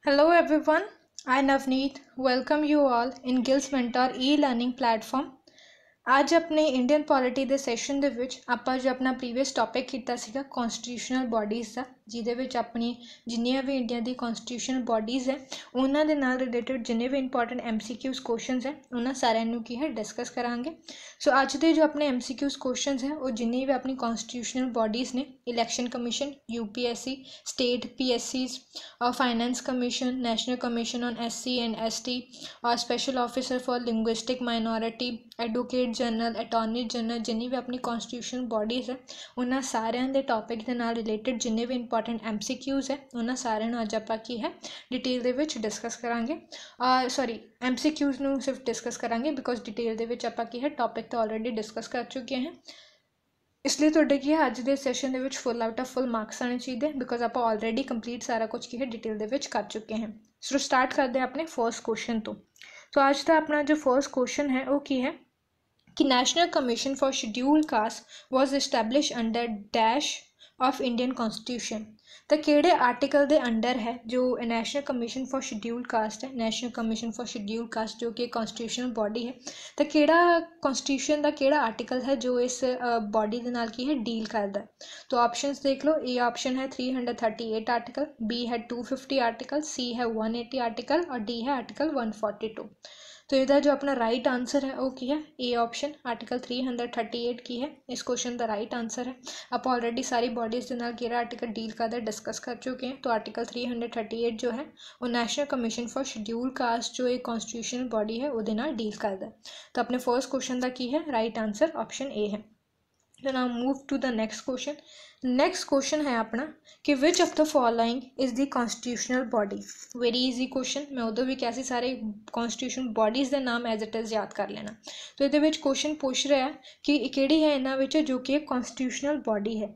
Hello everyone, I Navneet welcome you all in Gills Mentor e-learning platform। आज अपने Indian polity ਦੇ session ਦੇ ਵਿੱਚ ਆਪਾਂ ਜੋ ਆਪਣਾ ਪ੍ਰੀਵੀਅਸ ਟੌਪਿਕ ਕੀਤਾ ਸੀਗਾ ਕਨਸਟੀਟਿਊਸ਼ਨਲ ਬਾਡੀਜ਼ ਦਾ, ਜਿਹਦੇ ਵਿੱਚ ਆਪਣੀ ਜਿੰਨੀਆਂ ਵੀ ਇੰਡੀਆ ਦੀ ਕਨਸਟੀਟਿਊਸ਼ਨਲ ਬਾਡੀਜ਼ ਹੈ ਉਹਨਾਂ ਦੇ ਨਾਲ ਰਿਲੇਟਡ ਜਿੰਨੇ ਵੀ ਇੰਪੋਰਟੈਂਟ MCQs ਕੁਐਸਚਨਸ ਹੈ ਉਹਨਾਂ ਸਾਰਿਆਂ ਨੂੰ ਕੀ ਹੈ ਡਿਸਕਸ ਕਰਾਂਗੇ। ਸੋ ਅੱਜ ਦੇ ਜੋ ਆਪਣੇ MCQs ਕੁਐਸਚਨਸ ਹੈ ਉਹ ਜਿੰਨੀ ਵੀ ਆਪਣੀ ਕਨਸਟੀਟਿਊਸ਼ਨਲ ਬਾਡੀਜ਼ ਨੇ election commission, UPSC, state PSCs, finance commission, national commission on SC and ST, और special officer for linguistic minority, advocate general, attorney general, जिन्नी भी अपनी कॉन्स्टिट्यूशनल बॉडीज़ है उन्होंने सारे के टॉपिक के नाल रिलेटेड जिन्ने भी इंपॉर्टेंट MCQs है उन्होंने सारे अज आप की है डिटेल दे विच डिस्कस करांगे। सॉरी MCQs नूं सिर्फ डिस्कस करांगे बिकॉज डिटेल दे विच आपां की है टॉपिक तो ऑलरेडी डिस्कस कर चुके हैं, इसलिए तुहाडे की है अज दे सैशन दे विच full out of full marks आने चाहिए बिकॉज आप ऑलरेडी कंप्लीट सारा कुछ की है डिटेल दे विच कर चुके हैं। सो स्टार्ट करते हैं अपने फर्स्ट क्वेश्चन तो अज का अपना जो फर्स्ट क्वेश्चन है वो की है कि national commission for scheduled caste was establish under dash of Indian constitution. तो किहड़े आर्टिकल के अंडर है जो national commission for scheduled caste है, national commission for scheduled caste जो कि कॉन्स्टिट्यूशनल बॉडी है, तो किहड़ा कॉन्स्टिट्यूशन का किहड़ा आर्टिकल है जो इस बॉडी के नाल की है डील करता है। तो ऑप्शंस देख लो, ए ऑप्शन है 338 आर्टिकल, बी है 250 आर्टिकल, सी है 180 आर्टिकल और डी है आर्टिकल 142। तो यदा जो अपना राइट आंसर है वो की है ए ऑप्शन आर्टिकल 338 की है। इस क्वेश्चन का राइट आंसर है। आप ऑलरेडी सारी बॉडीज़ के नाल किहड़ा आर्टिकल डील करता है डिस्कस कर चुके हैं। तो आर्टिकल 338 जो है वो national commission for scheduled caste जो एक कॉन्स्टिट्यूशनल बॉडी है वो डील करता है। तो अपने फर्स्ट क्वेश्चन का की है राइट आंसर ऑप्शन ए है। तो now move to the next question. Next question है अपना कि which of the following is the constitutional body. Very easy question, मैं उदों भी कैसे सारे कॉन्स्टिट्यूशनल बॉडीज़ के नाम एज इट इज़ याद कर लेना। तो ये क्वेश्चन पूछ रहा है कि किहड़ी है इन्होंने जो कि कॉन्स्टिट्यूशनल बॉडी है।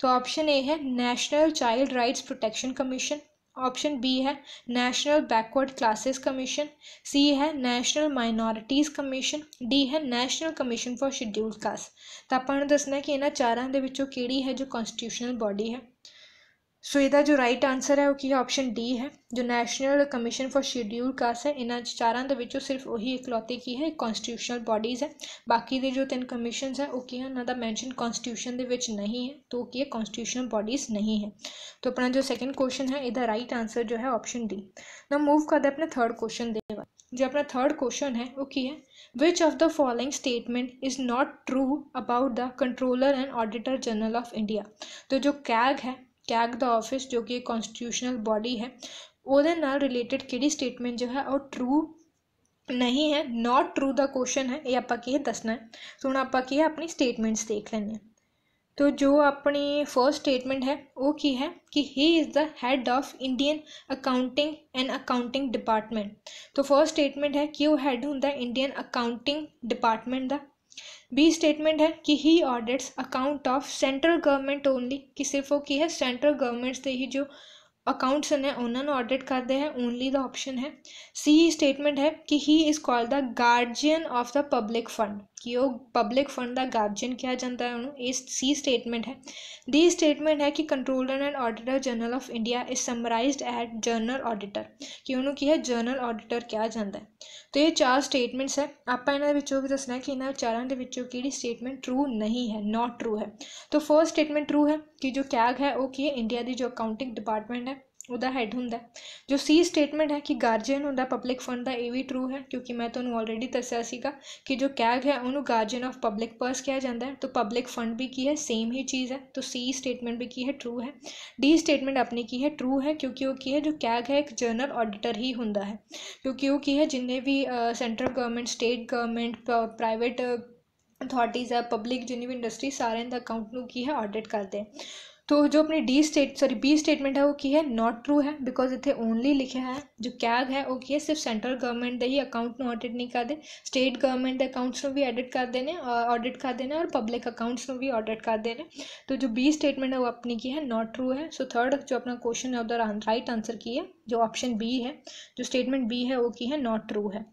तो ऑप्शन ए है national child rights protection commission, option B है national backward classes commission, C है नेशनल माइनॉरिटीज़ कमीशन, डी है national commission for scheduled caste. तो आपने दसना है कि इन्होंने चारों के विचों किहड़ी है जो कॉन्स्टिट्यूशनल बॉडी है। सो इसका जो राइट आंसर है वो की ऑप्शन डी है। जो national commission for scheduled caste है इन्होंने चारों के विचों सिर्फ वही इकलौती की है कॉन्स्टिट्यूशनल बॉडीज़ है। बाकी के जो 3 कमीशनस है वो की है उन्होंने मैंशन कॉन्स्टिट्यूशन के विच नहीं है, तो की है कॉन्स्टिट्यूशनल बॉडीज़ नहीं है। तो अपना जो सैकेंड क्वेश्चन है इसका राइट आंसर जो है ऑप्शन डी। ना मूव करते अपने थर्ड क्वेश्चन दे। जो अपना थर्ड क्वेश्चन है वो की है विच of the following statement is not true about the controller and auditor general of India. तो जो कैग है, कैग द ऑफिस जो कि कॉन्स्टिट्यूशनल बॉडी है ਉਹਦੇ ਨਾਲ रिलेटेड किहड़ी स्टेटमेंट जो है वो ट्रू नहीं है, नॉट ट्रू द क्वेश्चन है, ये आप की दसना है। तो हुण आप की है अपनी स्टेटमेंट्स देख लेंगे। तो जो अपनी फर्स्ट स्टेटमेंट है वो की है कि he is the head of Indian accounting and accounting department. तो फर्स्ट स्टेटमेंट है कि वो हैड होंदा इंडियन अकाउंटिंग डिपार्टमेंट का। बी स्टेटमेंट है कि he audits account of central government only, कि सिर्फ वो की है सेंट्रल गवर्नमेंट्स के ही जो अकाउंट्स ने उन्होंने ऑडिट करते हैं, ओनली द ऑप्शन है। सी स्टेटमेंट है कि he is called the guardian of the public fund, कि वो पब्लिक फंड का गार्जियन कहा जाता है उन्होंने, ये सी स्टेटमेंट है। डी स्टेटमेंट है कि controller and auditor general of India is summarised at general auditor, कि उन्होंने की है जनरल ऑडिटर कहा जाता है। तो ये 4 स्टेटमेंट्स है। आप इन्होंने विचों भी दसना है कि इन्होंने चारों के विचों किहड़ी स्टेटमेंट ट्रू नहीं है, नॉट ट्रू है। तो फर्स्ट स्टेटमेंट ट्रू है कि जो कैग है वो की है इंडिया की जो अकाउंटिंग डिपार्टमेंट है ਉਹਦਾ ਹੈਡ ਹੁੰਦਾ। जो सी स्टेटमेंट है कि गार्जियन होंदा पब्लिक फंड का, ये भी ट्रू है क्योंकि मैं तुहानूं ऑलरेडी दस्सिया सीगा कि जो कैग है उन्होंने गार्जियन ऑफ पब्लिक पर्स कहा जाता है। तो पब्लिक फंड भी की है सेम ही चीज़ है, तो सी स्टेटमेंट भी की है ट्रू है। डी स्टेटमेंट अपनी की है ट्रू है क्योंकि वो की है जो कैग है एक जनरल ऑडिटर ही होंदा है, क्योंकि वो की है जिन्हें भी central government, state government, private authorities है, पब्लिक जिन्नी भी इंडस्ट्री सारे अकाउंट नूं की है ऑडिट करते हैं। तो जो अपनी बी स्टेटमेंट है वो की है नॉट ट्रू है बिकॉज इतने ओनली लिखा है जो कैग है वो की है सिर्फ सेंट्रल गवर्नमेंट के ही अकाउंट में ऑडिट नहीं करते, स्टेट गवर्नमेंट के अकाउंट्स में भी ऑडिट करते हैं और पब्लिक अकाउंट्स में भी ऑडिट करते हैं। तो जो बी स्टेटमेंट है वो अपनी की है नॉट ट्रू है। सो थर्ड जो अपना क्वेश्चन है उधर राइट आंसर की है जो ऑप्शन बी है, जो स्टेटमेंट बी है वो की है नॉट ट्रू है।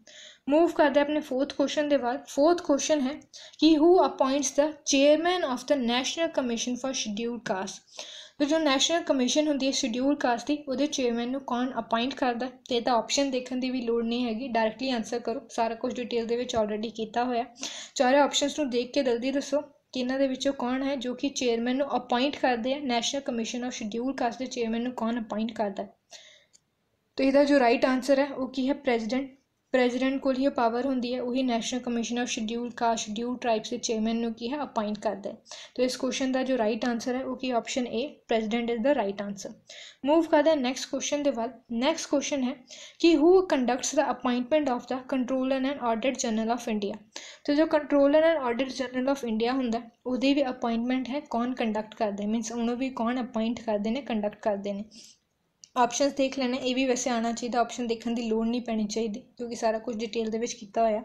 मूव करते हैं अपने फोर्थ क्वेश्चन के बाद। फोर्थ क्वेश्चन है कि who appoints the chairman of the national commission for scheduled caste. तो जो नैशनल कमीशन होंदी है शेड्यूल कास्ट की वो चेयरमैन ਨੂੰ कौन अपॉइंट करता है तो ਇਹਦਾ ऑप्शन देखने की भी लोड़ नहीं हैगी डायरैक्टली आंसर करो सारा कुछ डिटेल ਦੇ ਵਿੱਚ ऑलरेडी ਕੀਤਾ ਹੋਇਆ चारे ऑप्शंस ਨੂੰ देख के जल्दी दसो कि इन्हां दे विचों कौन है जो कि चेयरमैन ਨੂੰ अपॉइंट करते हैं national commission of schedule caste के चेयरमैन ਨੂੰ कौन अपॉइंट करता है तो इसका जो राइट आंसर है वो की है प्रेजिडेंट को ही पावर होंगी है वही national commission of schedule caste schedule tribes के चेयरमैन को की है अपॉइंट करता है तो इस क्वेश्चन का जो राइट आंसर है वो की option A president is the right answer move करते हैं नैक्सट क्वेश्चन के वाल नैक्सट क्वेश्चन है कि who conducts the appointment of the controller and auditor general of India तो जो controller and auditor general of India होंगे उसकी भी अपॉइंटमेंट है कौन कंडक्ट करते हैं मीनस उन्होंने भी कौन अपॉइंट करते हैं कंडक्ट करते हैं ऑप्शंस देख लेने ये भी वैसे आना चाहिए ऑप्शन देखने की लोड़ नहीं पैनी चाहिए क्योंकि सारा कुछ डिटेल दे विच कीता होया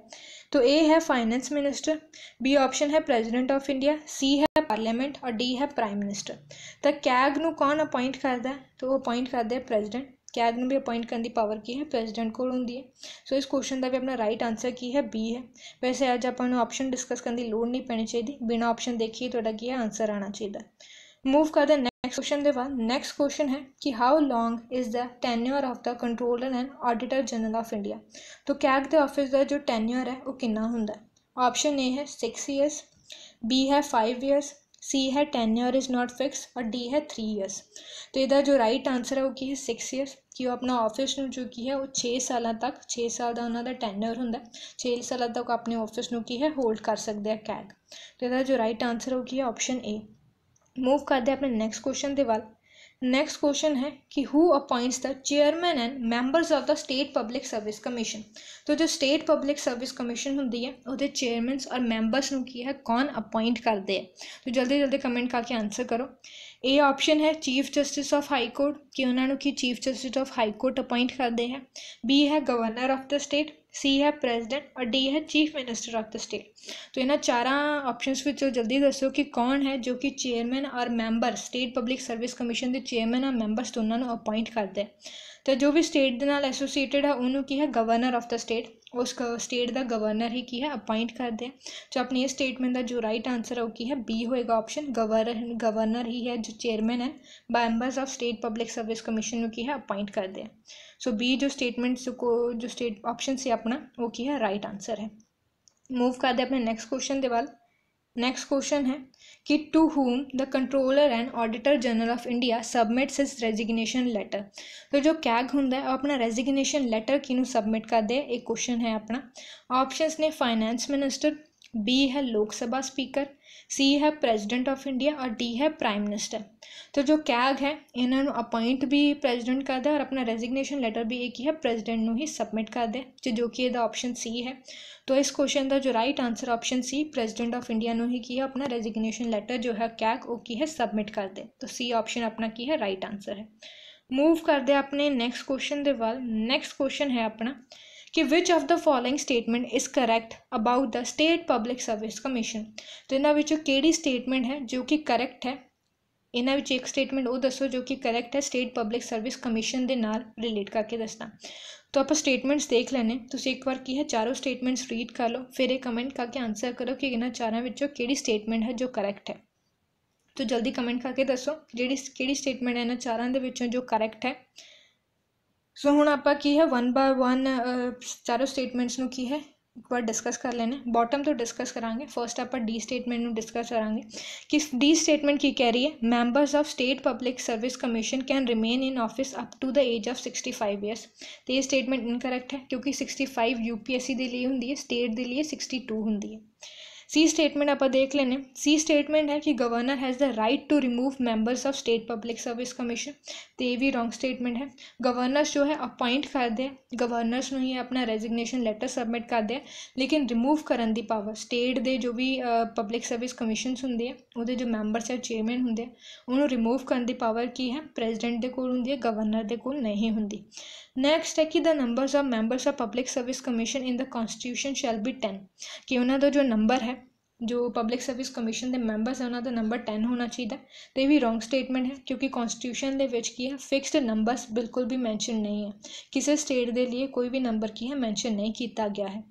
तो ए है फाइनेंस मिनिस्टर बी ऑप्शन है प्रेजिडेंट ऑफ इंडिया सी है पार्लियामेंट और डी है प्राइम मिनिस्टर तो कैग नू कौन अपॉइंट करता है तो वो अपॉइंट करते हैं प्रेजिडेंट कैग नू भी अपॉइंट करने की पावर की है प्रेजिडेंट को होंगी है सो इस क्वेश्चन का भी अपना राइट आंसर की है बी है वैसे अज अपन ऑप्शन डिस्कस करने की लोड़ नहीं पैनी चाहिए बिना ऑप्शन देखिए तो की है आंसर आना चाहिए मूव करते नेक्स्ट क्वेश्चन के बाद नेक्स्ट क्वेश्चन है कि how long is the tenure of the controller and auditor general of India तो कैग के ऑफिस का जो टेन्योर है वो कितना होंगे ऑप्शन ए है 6 ईयर्स बी है 5 ईयर्स सी है टेन्योर इज़ नॉट फिक्स और डी है 3 ईयर्स तो इसका जो राइट आंसर है वो की है 6 ईयर्स कि वो अपना ऑफिस जो की है वो 6 साल तक 6 साल का उन्होंने टेन्योर होंगे 6 साल तक अपने ऑफिस की है होल्ड कर सकते हैं कैग तो इसका जो राइट आंसर है वो की है ऑप्शन ए मूव करते अपने नेक्स्ट क्वेश्चन के वाल नेक्स्ट क्वेश्चन है कि who appoints the chairman and members of the state public service commission तो जो स्टेट पब्लिक सर्विस कमीशन होंगी है वो चेयरमैनस और मैंबर्स की है कौन अपॉइंट करते हैं तो जल्दी जल्दी कमेंट करके आंसर करो ए ऑप्शन है chief justice of high court कि उन्होंने की chief justice of high court appoint करते हैं बी है governor of the state C है प्रेजिडेंट और डी है chief minister of the state तो इन्होंने चारा ऑप्शंस विचों जल्दी दसो कि कौन है जो कि चेयरमैन और member state public service commission के चेयरमैन और मैंबर्स दोनों अपॉइंट करते हैं तो जो भी स्टेट के नाल एसोसीएटेड है उन्होंने की है गवर्नर ऑफ द स्टेट उस स्टेट का गवर्नर ही की है अपॉइंट करते हैं तो अपनी इस स्टेटमेंट का जो राइट आंसर है वो की है बी होएगा ऑप्शन गवर्नर ही है जो चेयरमैन है members of state public service commission की है अपॉइंट करते हैं सो बी जो स्टेटमेंट्स को जो स्टेट ऑप्शन से अपना वो की है राइट आंसर है मूव करते अपने नेक्स्ट क्वेश्चन के वाल नेक्स्ट क्वेश्चन है कि to whom the controller and auditor general of India submits his resignation letter तो जो कैग होंगे है अपना रेजिग्नेशन लेटर किनू सबमिट करते हैं एक क्वेश्चन है अपना ऑप्शंस ने फाइनेंस मिनिस्टर बी है लोक सभा स्पीकर सी है प्रेजिडेंट ऑफ इंडिया और डी है प्राइम मिनिस्टर तो जो कैग है इन्होंने अपॉइंट भी प्रेजिडेंट करता है और अपना रेजिग्नेशन लेटर भी एक ही है प्रेजिडेंट को ही सबमिट कर दे जो कि यदा ऑप्शन सी है तो इस क्वेश्चन का जो right answer option C president of India ने ही की है अपना रेजिग्नेशन लेटर जो है कैग वो की है सबमिट कर दे तो सी ऑप्शन अपना की है राइट आंसर है मूव कर दे अपने नेक्स्ट क्वेश्चन के वाल नेक्स्ट क्वेश्चन है अपना कि which of the following statement is correct about the state public service commission तो इन्होंने विचों केड़ी स्टेटमेंट है जो कि करैक्ट है इन्होंने विच एक स्टेटमेंट वो दसो जो कि करैक्ट है स्टेट पब्लिक सर्विस कमीशन के नाल रिलेट करके दसना तो आप स्टेटमेंट्स देख लेने तुसीं एक बार की है चारों स्टेटमेंट्स रीड कर लो फिर एक कमेंट करके आंसर करो कि इन्होंने चारों विचों केड़ी स्टेटमेंट है जो करैक्ट है तो जल्दी कमेंट करके दसो केड़ी स्टेटमेंट है इन्होंने चारों दे विचों जो करैक्ट है सो हुण आपां की है वन बाय वन चारों स्टेटमेंट्स नूं की है एक बार डिस्कस कर लेने बॉटम तो डिस्कस करांगे फर्स्ट आपां डी स्टेटमेंट नूं डिस्कस करांगे कि डी स्टेटमेंट की कह रही है members of state public service commission can remain in office up to the age of 65 years तो ये स्टेटमेंट इनकरैक्ट है क्योंकि 65 यूपीएससी के लिए होंगी है स्टेट के लिए 62 होंगी है सी स्टेटमेंट आप देख लेने सी स्टेटमेंट है कि governor has the right to remove members of state public service commission तो ये भी रॉन्ग स्टेटमेंट है गवर्नर्स जो है अपॉइंट करते हैं गवर्नर्स ही अपना रेजिग्नेशन लेटर सबमिट करते हैं लेकिन रिमूव करने की पावर स्टेट के जो भी पब्लिक सर्विस कमीशन होंगे हैं वो जो मैंबर्स है चेयरमैन होंगे उन्होंने रिमूव करने की पावर की है प्रेजिडेंट के कोल होंदी है गवर्नर के कोल नहीं होंगी नैक्सट है कि the numbers of members of public service commission in the constitution shall be 10 कि उन्होंने जो नंबर है जो पब्लिक सर्विस कमीशन के मैंबर्स है उन्होंने नंबर 10 होना चाहिए तो ये भी रॉन्ग स्टेटमेंट है क्योंकि कॉन्स्टिट्यूशन के विच की है फिक्सड नंबर्स बिल्कुल भी मैंशन नहीं है किसी स्टेट के लिए कोई भी नंबर की है मैंशन नहीं किया गया है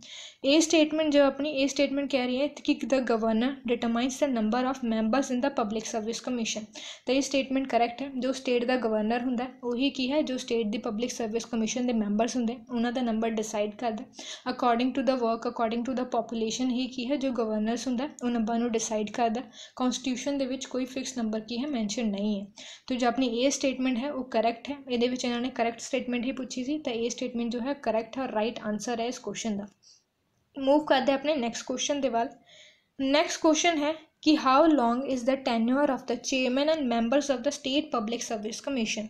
ए स्टेटमेंट जो अपनी ए स्टेटमेंट कह रही है कि the governor determines the number of members in the public service commission. तो ये स्टेटमेंट करैक्ट है। जो स्टेट का गवर्नर होंगे वही की है जो स्टेट की पब्लिक सर्विस कमीशन के मैंबर्स होंगे उन्हों का नंबर डिसाइड करता according to the work according to the population ही की है जो गवर्नर्स होंगे वो नंबर को डिसाइड करता। कॉन्स्टिट्यूशन के कोई फिक्स नंबर की है मैंशन नहीं है। तो जो अपनी ए स्टेटमेंट है वो करैक्ट है। ये इन्होंने करैक्ट स्टेटमेंट ही पूछी थी तो ए स्टेटमेंट जो है करैक्ट है और राइट आंसर है इस क्वेश्चन का। मूव करते अपने नैक्सट क्वेश्चन के वाल। नैक्सट क्वेश्चन है कि how long is the tenure of the chairman and members of the state public service commission.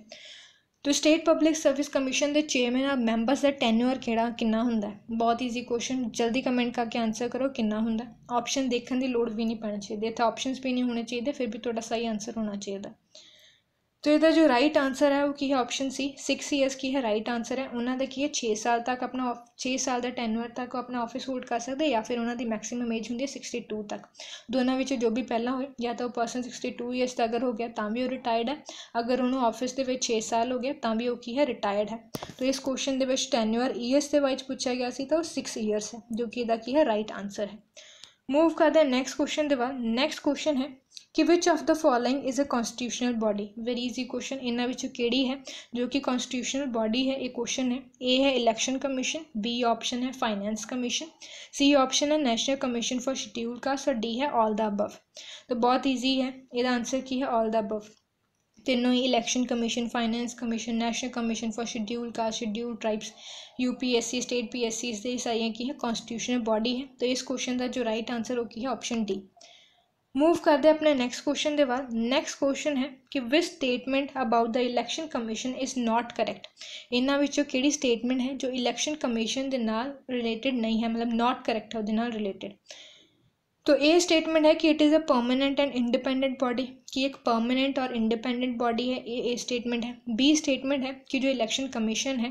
तो स्टेट पब्लिक सर्विस कमीशन के चेयरमैन और मैंबर्स का टेन्योर कितना होंदा है। बहुत ईजी क्वेश्चन, जल्दी कमेंट करके आंसर करो कितना होंदा। ऑप्शन देखने की लोड़ भी नहीं पैनी चाहिए, इतने ऑप्शनस भी नहीं होने चाहिए, फिर भी थोड़ा सही आंसर होना चाहिए। तो इसका जो राइट आंसर है वो की है ऑप्शन सी 6 ईयर्स की है राइट आंसर है। उन्होंने की है 6 साल तक अपना 6 साल का टेन्योर तक अपना ऑफिस होल्ड कर सकते या फिर उन्होंने मैक्सीमम एज होंगी 62 तक। दोनों में जो भी पहला हो या तो पर्सन 62 ईयर्स का अगर हो गया तो भी वो रिटायर्ड है, अगर उन्होंने ऑफिस के 6 साल हो गया तो भी वो की है रिटायर्ड है। तो इस क्वेश्चन के टेन्योर ईयर्स के वाइज पूछा गया सी तो 6 ईयर्स है जो कि की है राइट आंसर है। मूव करते हैं नैक्सट क्वेश्चन के बाद। नैक्सट क्वेश्चन है कि which of the following is a constitutional body. Very easy question, इन्होंने विचों केड़ी है जो कि कॉन्स्टिट्यूशनल बॉडी है। एक क्वेश्चन है। ए है इलेक्शन कमीशन, बी ऑप्शन है फाइनेंस कमीशन, सी ऑप्शन है national commission for schedule cast और डी है ऑल द अबव। तो बहुत ईजी है, इसका आंसर की है ऑल द अबव। तीनों ही election commission, finance commission, national commission for schedule caste, schedule tribes, UPSC, state PSC, ये सारियां की है कॉन्स्टिट्यूशनल बॉडी है। तो इस क्वेश्चन का जो राइट आंसर हो की है ऑप्शन डी। मूव करते हैं अपने नैक्सट क्वेश्चन के बाद। नैक्सट क्वेश्चन है कि which statement about the election commission is not correct. इन्हां विचों किहड़ी स्टेटमेंट है जो इलेक्शन कमीशन के नाल रिलेटेड नहीं है, मतलब नॉट करैक्ट है, उसदे नाल रिलेटेड। तो ए स्टेटमेंट है कि it is a permanent and independent body, कि एक परमानेंट और इंडिपेंडेंट बॉडी है, ए स्टेटमेंट है। बी स्टेटमेंट है कि जो इलेक्शन कमीशन है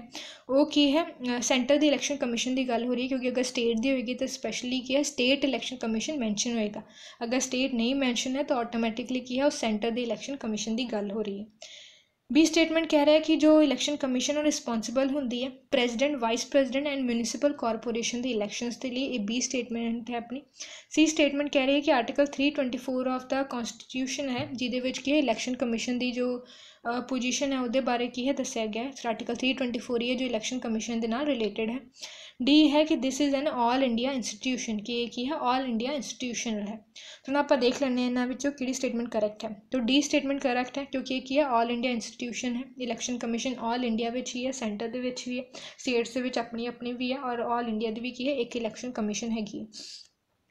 वो की है सेंटर दी इलेक्शन कमीशन की गल हो रही है, क्योंकि अगर स्टेट दी होगी तो स्पैशली की है स्टेट इलेक्शन कमीशन मैंशन होएगा। अगर स्टेट नहीं मैंशन है तो ऑटोमैटिकली की है उस सेंटर दी इलेक्शन कमीशन की गल हो रही है। बी स्टेटमेंट कह रहा है कि जो इलेक्शन कमीशन रिस्पॉन्सिबल होंगी है president, vice president and municipal corporation के इलैक्शंस के लिए, ये बी स्टेटमेंट है अपनी। सी स्टेटमेंट कह रही है कि आर्टिकल 324 ऑफ द कॉन्स्टिट्यूशन है जिहदे की है इलैक्शन कमीशन की जो पोजीशन है उसदे बारे की है दस्या गया है। आर्टिकल 324 ही है जो इलैक्शन कमीशन के नाल रिलेटेड है। डी है कि this is an all India institution, कि एक ही है ऑल इंडिया इंस्टीट्यूशनल है। तो ना आप देख लेने इन्होंने विचों किहड़ी स्टेटमेंट करैक्ट है। तो डी स्टेटमेंट करैक्ट है क्योंकि एक ही है ऑल इंडिया इंस्टीट्यूशन है। इलैक्शन कमीशन ऑल इंडिया में ही है, सेंटर के भी है, स्टेट्स के अपनी अपनी भी है और ऑल इंडिया की भी की है एक इलैक्शन कमीशन हैगी।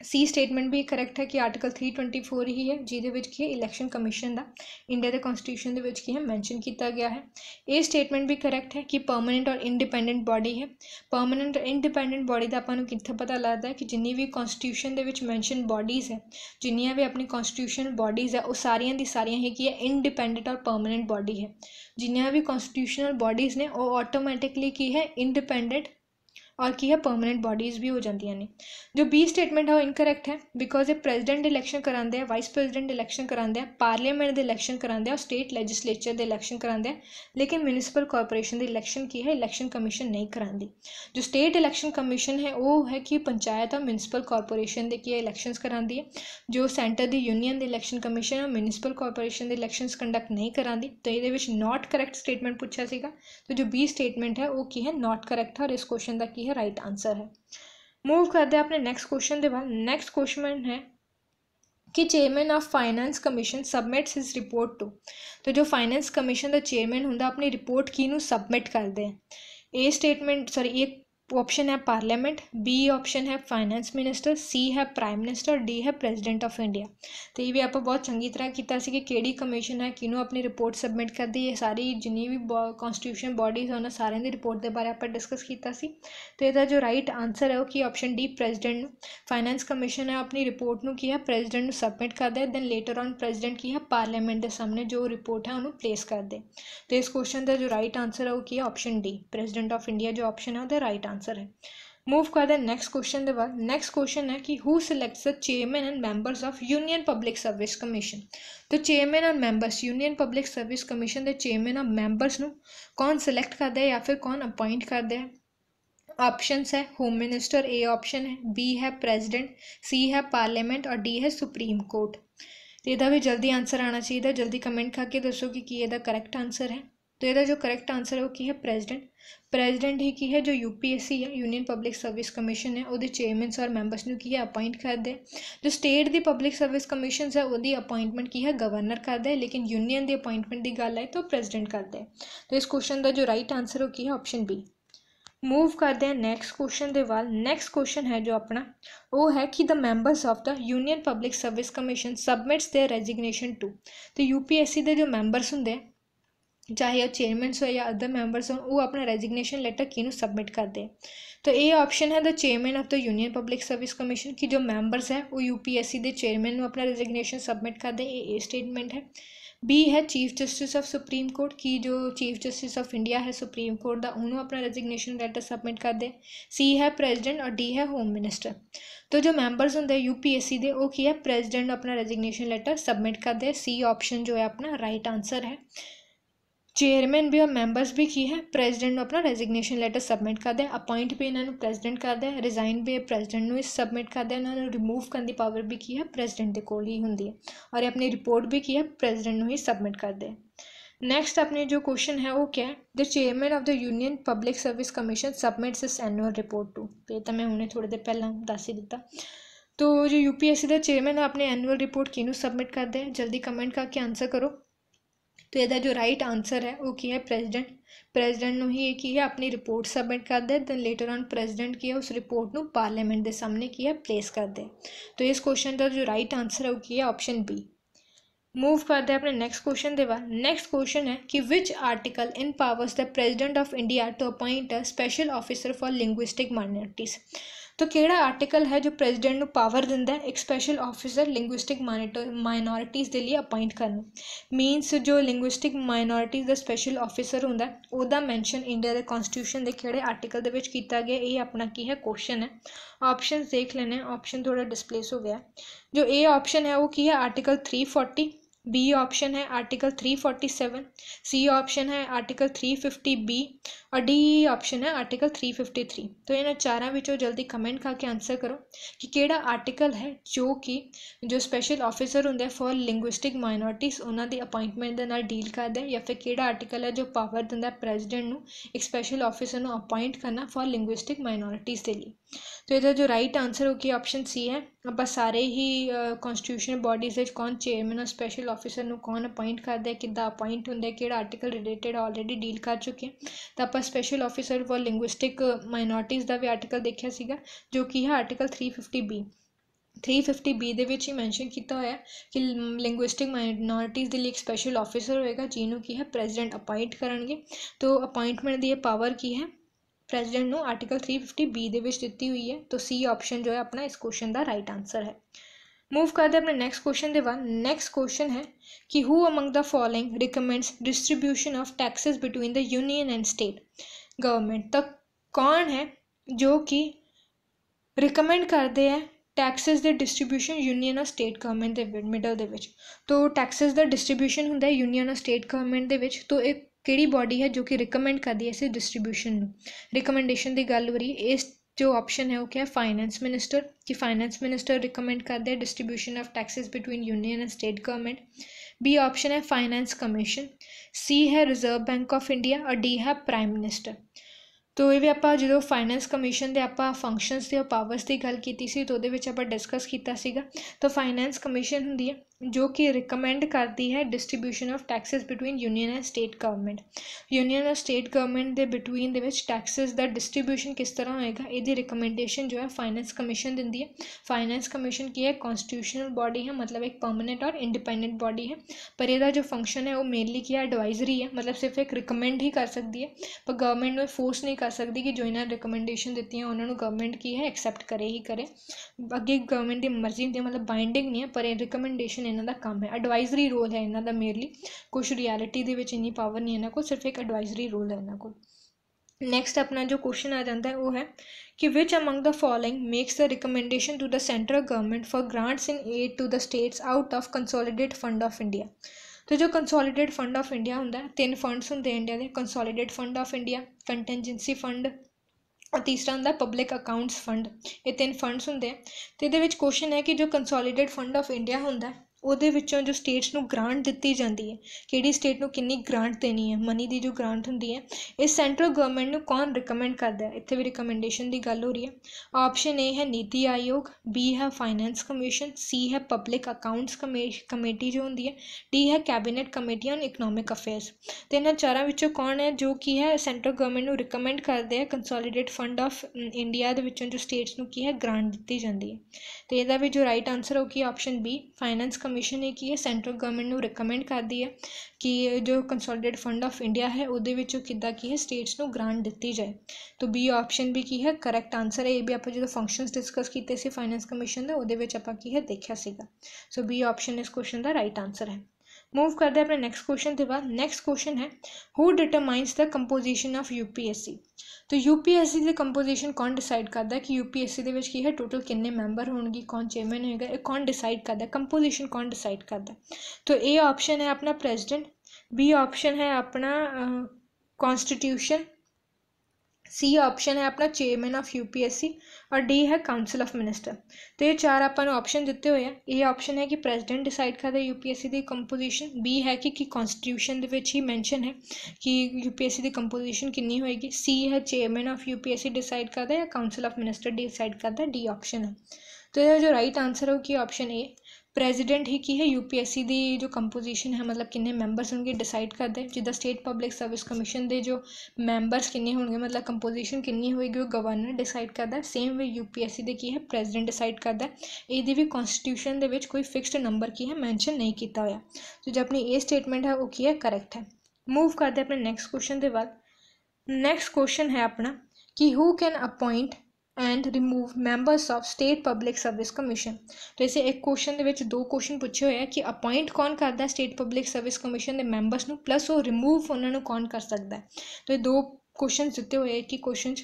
सी स्टेटमेंट भी करैक्ट है कि आर्टिकल 324 ही है जिहदे की है इलैक्शन कमीशन का इंडिया के कॉन्स्टिट्यूशन के की है मैंशन किया गया है। ए स्टेटमेंट भी करैक्ट है कि परमानेंट और इंडिपेंडेंट बॉडी है। परमानेंट और इंडिपेंडेंट बॉडी का आपां कित्थे पता लगता है कि जिन्नी भी कॉन्स्टिट्यूशन के मैंशन बॉडीज़ है, जिन्नियां भी अपनी कॉन्स्टिट्यूशनल बॉडीज़ है वो सारियां दी सारियां ही है इंडिपेंडेंट और परमानेंट बॉडी है। जिन्नियां भी कॉन्स्टिट्यूशनल बॉडीज़ ने वो ऑटोमैटिकली की है इंडिपेंडेंट और की है परमानेंट बॉडीज़ भी हो जाती ने। जो बी स्टेटमेंट है वो इनकरैक्ट है बिकॉज ये प्रेजिडेंट इलैक्शन कराते हैं, वाइस प्रेजिडेंट इलैक्शन कराते हैं, पार्लीमेंट के इलैक्शन कराते हैं और स्टेट लैजिस्लेचर के इलैक्शन कराते हैं, लेकिन म्यूनिसिपल कॉरपोरेशन के इलैक्शन की है इलैक्शन कमीशन नहीं कराती। जो स्टेट इलैक्शन कमीशन है वो है कि पंचायत और म्यूनिसिपल कॉरपोरेशन के की है इलैक्शंस कराती है। जो सेंटर की यूनियन इलैक्शन कमीशन और म्यूनिसिपल कॉरपोरेशन के इलैक्शंस कंडक्ट नहीं कराती। तो ये नॉट करैक्ट स्टेटमेंट पूछा सीगा। तो जो बी स्टेटमेंट है वो की है नॉट करैक्ट है और इस क्वेश्चन का की है राइट आंसर है। मूव करते हैं अपने नैक्सट क्वेश्चन के बाद। नैक्सट क्वेश्चन है कि chairman of finance commission submits his report to. तो जो फाइनेंस कमीशन का चेयरमैन होंगे अपनी रिपोर्ट किनू सबमिट करते हैं। ए स्टेटमेंट सॉरी एक ऑप्शन है पार्लियामेंट, बी ऑप्शन है फाइनेंस मिनिस्टर, सी है प्राइम मिनिस्टर, डी है प्रेजिडेंट ऑफ इंडिया। तो ये भी आप बहुत चंगी तरह किया कि केड़ी कमीशन है किनू अपनी रिपोर्ट सबमिट करती है। सारी जिन्नी भी कॉन्स्टिट्यूशन बॉडीज़ उन्होंने सारे की रिपोर्ट के बारे आप डिस्कस किया। तो यदा जो राइट आंसर है वो कि option D president. Finance commission है अपनी रिपोर्ट में की है प्रेजिडेंट सबमिट कर दे, दैन लेटर ऑन प्रेजिडेंट की है पार्लियामेंट के सामने जो रिपोर्ट है उन्होंने प्लेस कर दे। तो इस क्वेश्चन का जो राइट आंसर है वो की है option D president of India जो ऑप्शन है वो राइट आंसर है। मूव करते हैं नेक्स्ट क्वेश्चन के बाद। नेक्स्ट क्वेश्चन है कि who selects the chairman and members of union public service commission. तो चेयरमैन और members union public service commission के चेयरमैन और मेंबर्स नू कौन सिलेक्ट करता है या फिर कौन अपॉइंट करता है। ऑप्शंस है होम मिनिस्टर, ए ऑप्शन है, बी है प्रेजिडेंट, सी है पार्लियामेंट और डी है सुप्रीम कोर्ट। तो यदा भी जल्दी आंसर आना चाहिए, जल्दी कमेंट करके दसो कि यदा करैक्ट आंसर है। तो यदा जो करैक्ट आंसर है वो की है प्रेजिडेंट। प्रेजिडेंट ही की है जो यूपीएससी है, यूनियन पब्लिक सर्विस कमीशन है, वो चेयरमैन और मैंबर्स ਨੂੰ की है अपॉइंट करते हैं। जो स्टेट की पब्लिक सर्विस कमीशन है वो अपॉइंटमेंट की है गवर्नर करता है, लेकिन यूनियन की अपॉइंटमेंट की गल है तो प्रेजिडेंट करता है। तो इस क्वेश्चन का जो राइट आंसर है वो की है ऑप्शन बी। मूव करते हैं नैक्सट क्वेश्चन के वाल। नैक्सट क्वेश्चन है जो अपना वो है कि the members of the union public service commission submits their resignation to. तो यूपीएससी के जो मैंबर्स होंगे चाहे वह चेयरमैनस हो या अदर मैंबर्स हो, वो अपना रेजिग्नेशन लेटर किनू सबमिट करते हैं। तो ये ऑप्शन है the chairman of the union public service commission की जो मैंबर्स है वो यूपीएससी के चेयरमैन अपना रेजिग्नेशन सबमिट करते हैं, ये स्टेटमेंट है। बी है chief justice of supreme court की जो चीफ जस्टिस ऑफ इंडिया है सुप्रीम कोर्ट का, उन्होंने अपना रेजिग्नेशन लेटर सबमिट कर दे। सी है प्रेजिडेंट और डी है होम मिनिस्टर। तो जो मैंबर्स होंगे यूपीएससी के वो की है प्रेजिडेंट अपना रेजिग्नेशन लेटर सबमिट कर दे। सी ऑप्शन जो है अपना राइट आंसर है। चेयरमैन भी और मैंबर्स भी की है प्रेजिडेंट अपना रेजिग्नेशन लेटर सबमिट करते हैं। अपॉइंट भी इन्होंने प्रेजिडेंट करता है, रिजाइन भी प्रेजिडेंट में सबमिट करते हैं। इन्होंने रिमूव करने की पावर भी की है प्रेजिडेंट के कोल ही होंगी है, और अपनी रिपोर्ट भी की है प्रेजिडेंट में ही सबमिट करते हैं। नैक्सट अपने जो क्वेश्चन है वो क्या है, the chairman of the union public service commission submits इस एनुअल रिपोर्ट टू। तो मैं उन्हें थोड़ी देर पहला दस ही दिता। तो जो यूपीएससी का चेयरमैन है अपने एनुअल रिपोर्ट किनू सबमिट करते हैं, जल्दी कमेंट करके आंसर करो। तो यदा जो राइट आंसर है वो की है प्रेजिडेंट। प्रेजिडेंट ही ये की है अपनी रिपोर्ट सबमिट कर दे, दैन लेटर ऑन प्रेजिडेंट की है उस रिपोर्ट को पार्लियामेंट के सामने की है प्लेस कर दे। तो इस क्वेश्चन का जो राइट आंसर है वो की है ऑप्शन बी। मूव करते हैं अपने नैक्सट क्वेश्चन के बाद। नैक्सट क्वेश्चन है कि which article empowers the president of India to appoint a special officer for linguistic minorities. तो केड़ा आर्टिकल है जो प्रेजिडेंट को पावर दिंदा है एक स्पेशल ऑफिसर लिंग्विस्टिक माइनॉरिटीज़ के लिए अपॉइंट करना। मीनस जो लिंग्विस्टिक माइनॉरिटीज़ का स्पेशल ऑफिसर होंदा है उसका मैंशन इंडिया के कॉन्स्टिट्यूशन के केड़े आर्टिकल दे विच कीता गया, ये अपना की है क्वेश्चन है। ऑप्शन देख लेने, ऑप्शन थोड़ा डिस्प्लेस हो गया। जो ए ऑप्शन है वो की है आर्टिकल 340, बी ऑप्शन है आर्टिकल 347, सी ऑप्शन है आर्टिकल 350B और डी ऑप्शन है आर्टिकल 353। तो इन्होंने चारों विचों जल्दी कमेंट करके आंसर करो कि केड़ा आर्टिकल है जो कि जो स्पेशल ऑफिसर होंगे फॉर लिंग्विस्टिक माइनॉरिटीज़ उन्होंने अपॉइंटमेंट के नाल डील करता है, या फिर केड़ा आर्टिकल है जो पावर दिंदा प्रेजिडेंट को एक स्पेशल ऑफिसर को अपॉइंट करना फॉर लिंग्विस्टिक माइनॉरिटीज़ के लिए। तो इसका जो राइट आंसर होगी ऑप्शन सी है। आप सारे ही कॉन्स्टिट्यूशनल बॉडीज़ कौन चेयरमैन और स्पेशल ऑफिसर को कौन अपॉइंट करता है, किदा अपॉइंट होंगे, कि आर्टिकल रिलेटेड ऑलरेडी डील कर चुके हैं। तो आप special officer for linguistic minorities का भी आर्टिकल देखा सीगा जो कि है आर्टिकल 350B। 350B दे विच ही मैंशन किया होया कि लिंग्विस्टिक माइनॉरिटीज़ के लिए एक स्पेशल ऑफिसर होएगा जिन्हों की है प्रेजिडेंट अपॉइंट करेंगे। तो अपॉइंटमेंट की पावर की है प्रेजिडेंट को आर्टिकल 350B दे विच दिती हुई है। तो सी ऑप्शन जो है अपना इस क्वेश्चन का राइट आंसर है। मूव करते हैं अपने नेक्स्ट क्वेश्चन के बाद। नेक्स्ट क्वेश्चन है कि who among the following recommends distribution of taxes between the union and state government. तो कौन है जो कि रिकमेंड करते हैं टैक्सेस के डिस्ट्रीब्यूशन यूनियन और स्टेट गवर्नमेंट के मिडल दे विच। तो टैक्सेस का डिस्ट्रीब्यूशन होंदा है यूनियन और स्टेट गवर्नमेंट के विच। तो एक किहड़ी बॉडी है जो कि रिकमेंड करती है इस डिस्ट्रीब्यूशन रिकमेंडेशन की गल हो रही है। इस जो ऑप्शन है वो क्या है फाइनेंस मिनिस्टर, कि फाइनेंस मिनिस्टर रिकमेंड करते हैं distribution of taxes between union and state government. B option है फाइनेंस कमीशन, सी है रिजर्व बैंक ऑफ इंडिया और डी है प्राइम मिनिस्टर। तो ये भी आप जो फाइनेंस कमीशन के आप फंक्शनस और पावर्स की गल की सी, तो आप डिस्कस किया। तो फाइनेंस कमीशन होंगी है जो कि रिकमेंड करती है distribution of taxes between union and state government. Union और स्टेट गवर्नमेंट के बिटवीन टैक्सेस का डिस्ट्रीब्यूशन किस तरह होएगा ये रिकमेंडेशन जो है फाइनेंस कमीशन दिंदी है। फाइनेंस कमीशन की है कॉन्स्टिट्यूशनल बॉडी है, मतलब एक परमानेंट और इंडिपेंडेंट बॉडी है, पर यदा जो फंक्शन है वो मेनली क्या है एडवाइजरी है, मतलब सिर्फ एक रिकमेंड ही कर सकती है, पर गवर्नमेंट में फोर्स नहीं कर सकती कि जो इन्होंने रिकमेंडेशन दी है उन्होंने गवर्नमेंट की है एक्सैप्ट करे ही करे। अगे गवर्नमेंट की मर्जी होंदी है, मतलब बाइंडिंग नहीं है, पर रिकमेंडेशन इन्हों का काम है, एडवाइजरी रोल है इन्हों का मेनली। कुछ रियलिटी के इन्नी पावर नहीं इन्हों को, सिर्फ एक एडवाइजरी रोल है इन्हों को। नैक्सट अपना जो क्वेश्चन आ जाता है वो है कि which among the following makes the recommendation to the central government for grants in aid to the states out of consolidate fund of India. तो जो कंसोलिडेट फंड ऑफ इंडिया होंगे 3 फंड्स होंगे इंडिया के, consolidate fund of India, contingency fund और तीसरा होंगे public accounts fund. ये 3 funds होंगे। तो ये क्वेश्चन है कि जो कंसोलीडेट फंड ऑफ इंडिया होंगे ਉਹਦੇ ਵਿੱਚੋਂ जो स्टेट्स ਨੂੰ ग्रांट ਦਿੱਤੀ ਜਾਂਦੀ ਹੈ, ਕਿਹੜੀ स्टेट ਨੂੰ ਕਿੰਨੀ ग्रांट देनी है, मनी की जो ग्रांट होंगी है, इस सेंट्रल गवर्नमेंट ਨੂੰ कौन रिकमेंड करता है। इत्थे भी रिकमेंडेशन की गल हो रही है। ऑप्शन ए है नीति आयोग, बी है फाइनेंस कमीशन, सी है पब्लिक अकाउंट्स कमेटी जो होंगी है, डी है cabinet committee on economic affairs. तो इन्होंने चारों विचों कौन है जो कि है सेंट्रल गवर्नमेंट ਨੂੰ रिकमेंड करते हैं कंसोलीडेट फंड ऑफ इंडिया ਦੇ ਵਿੱਚੋਂ जो स्टेट्स ਨੂੰ की है ग्रांट ਦਿੱਤੀ ਜਾਂਦੀ है। तो ਇਹਦਾ भी जो राइट आंसर हो कि ऑप्शन बी फाइनेंस कमीशन है कि सेंट्रल गवर्नमेंट ਨੂੰ रिकमेंड करती है कि जो कंसोलीडेट फंड ऑफ इंडिया है ਉਹਦੇ ਵਿੱਚੋਂ ਕਿੱਦਾਂ की है स्टेट्स ਨੂੰ ग्रांट ਦਿੱਤੀ जाए। तो बी ऑप्शन भी की है करैक्ट आंसर है। ये भी आप जो फंक्शनस डिस्कस किए थे फाइनेंस कमीशन के ਉਹਦੇ ਵਿੱਚ ਆਪਾਂ की है देखा सीगा। सो बी ऑप्शन इस क्वेश्चन का राइट आंसर है। मूव करते हैं अपने नैक्सट क्वेश्चन के बाद। नैक्सट क्वेश्चन है who determines the composition of UPSC. तो यूपीएससी की कंपोजिशन कौन डिसाइड करता है कि यूपीएससी के की है टोटल कितने मैंबर होंगे, कौन चेयरमैन होगा, ये कौन डिसाइड करता है, कंपोजिशन कौन डिसाइड करता है। तो ए ऑप्शन है अपना प्रेजिडेंट, बी ऑप्शन है अपना कॉन्स्टिट्यूशन, सी ऑप्शन है अपना चेयरमैन ऑफ यूपीएससी और डी है काउंसिल ऑफ मिनिस्टर। तो ये 4 अपन ऑप्शन दिते हुए हैं। ए ऑप्शन है कि प्रेजिडेंट डिसाइड करता है यूपीएससी की कंपोजिशन, बी है कि कॉन्स्टिट्यूशन के ही मैंशन है कि यूपीएससी की कंपोजिशन कितनी होएगी, सी है चेयरमैन ऑफ यूपीएससी डिसाइड करता है या काउंसिल ऑफ मिनिस्टर डिसाइड करता है, डी ऑप्शन है। तो यह जो राइट आंसर हो कि ऑप्शन ए प्रेजिडेंट ही की है यूपीएससी की जो कंपोजिशन है मतलब किन्ने मैंबर्स होंगे डिसाइड करते हैं। जिदा स्टेट पब्लिक सर्विस कमीशन के जो मैंबर्स किन्ने होंगे मतलब कंपोजिशन किन्नी होएगी वो गवर्नर डिसाइड करता है। सेम वे यूपीएससी के की है प्रेजिडेंट डिसाइड करता है। ये भी कॉन्स्टिट्यूशन के कोई फिक्सड नंबर की है मैंशन नहीं किया होया। तो जो अपनी ये स्टेटमेंट है वो की है करैक्ट है। मूव करते हैं अपने नैक्सट क्वेश्चन के बाद। नैक्सट क्वेश्चन है अपना कि who can appoint and remove members of state public service commission. तो इसे एक क्वेश्चन के 2 क्वेश्चन पूछे हुए हैं कि अपॉइंट कौन करता है स्टेट पब्लिक सर्विस कमीशन के मैंबर्स को, प्लस वो रिमूव उन्होंने कौन कर सकता है। तो ये 2 क्वेश्चन दिते हुए कि क्वेश्चन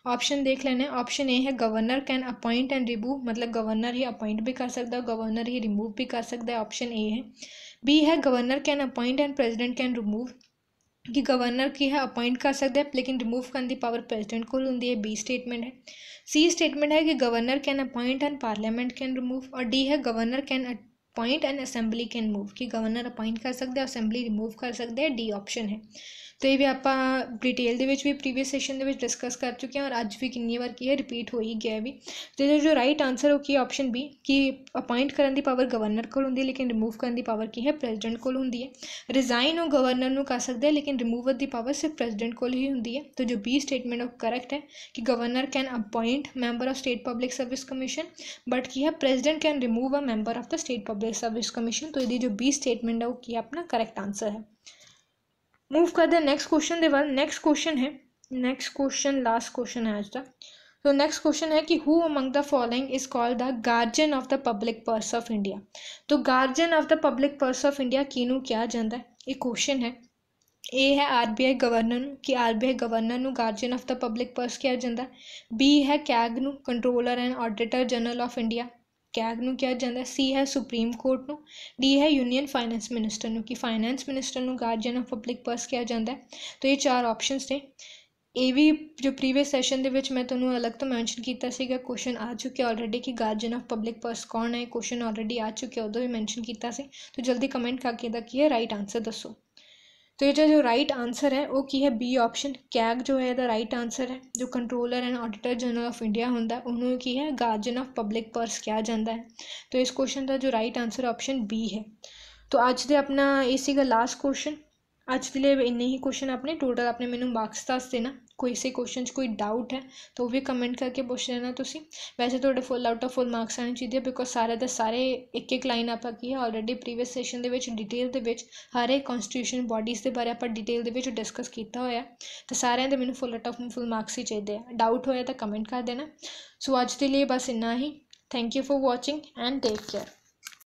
ऑप्शन देख लेने। ऑप्शन ए है governor can appoint and remove, मतलब गवर्नर ही अपॉइंट भी कर सकता है, गवर्नर ही रिमूव भी कर सकता है, ऑप्शन ए है। बी है governor can appoint and president can remove, कि गवर्नर की है अपॉइंट कर सकता है लेकिन रिमूव करने की पावर प्रेजिडेंट को होंगी है, बी स्टेटमेंट है। सी स्टेटमेंट है कि governor can appoint and parliament can remove, और डी है governor can appoint and assembly can move, कि गवर्नर अपॉइंट कर सकते हैं असैम्बली रिमूव कर सकते हैं, डी ऑप्शन है। तो ये भी आप डिटेल भी प्रीवियस सैशन के डिस्कस कर चुके हैं और अज भी कितनी बार की है रिपीट हो ही गया भी। तो जो राइट आंसर हो कि ऑप्शन बी कि अपॉइंट करने की पावर गवर्नर को होंगी लेकिन रिमूव करने की पावर की है प्रेजिडेंट को होंगी है। रिजाइन वो गवर्नर कर सकते हैं लेकिन रिमूव की पावर सिर्फ प्रेजिडेंट को ही होंगी है। तो जो बी स्टेटमेंट वो करैक्ट है कि governor can appoint member of state public service commission but की है president can remove a member of the state public service commission. तो ये जो बी स्टेटमेंट है वो की अपना करैक्ट आंसर है। मूव करते हैं नेक्स्ट क्वेश्चन के बाद। नेक्स्ट क्वेश्चन है, नेक्स्ट क्वेश्चन लास्ट क्वेश्चन है आज का। तो नेक्स्ट क्वेश्चन है कि who among the following is called the guardian of the public purse of India. तो guardian of the public purse of India किनू क्या जाता है, ये क्वेश्चन है। ए है आरबीआई गवर्नर कि RBI governor guardian of the public purse किया जाता है। बी है कैग नू controller and auditor general of India, CAG नू किया जाता है। सी है सुप्रीम कोर्ट नू, डी है यूनियन फाइनेंस मिनिस्टर नू कि फाइनेंस मिनिस्टर नू गार्जियन ऑफ पब्लिक पर्स किया जाता है। तो ये 4 ऑप्शनस ने। ये भी जो प्रीवियस सैशन के मैं तुम्हें अलग तो मैंशन किया क्वेश्चन आ चुके ऑलरेडी कि गार्जियन ऑफ पब्लिक पर्स कौन है, क्वेश्चन ऑलरेडी आ चुके उदों भी मैंशन किया। तो जल्दी कमेंट करके इहदा की है राइट आंसर दसो। तो ये जो राइट आंसर है वो की है बी ऑप्शन, कैग जो है द राइट आंसर है। जो controller and auditor general of India होंदा उन्होंने की है गार्जियन ऑफ पब्लिक पर्स किया जाता है। तो इस क्वेश्चन का जो राइट आंसर ऑप्शन बी है। तो अज दे अपना ये सीगा लास्ट क्वेश्चन। अज के लिए इन्ने ही क्वेश्चन अपने टोटल अपने मैनू मार्क्स दस देना। कोई से क्वेश्चन कोई डाउट है तो भी कमेंट करके पूछ लेना तुसी। वैसे तो full out of full marks आने चाहिए बिकॉज सारे के सारे एक एक लाइन आप की है ऑलरेडी प्रीवियस सैशन के डिटेल के हर एक कॉन्स्टिट्यूशन बॉडीज़ के बारे आप डिटेल के डिस्कस किया होया। तो सारे के मैंने full out of full marks ही चाहिए। डाउट होया तो कमेंट कर देना। सो अज के लिए बस इन्ना ही। Thank you for watching and take care.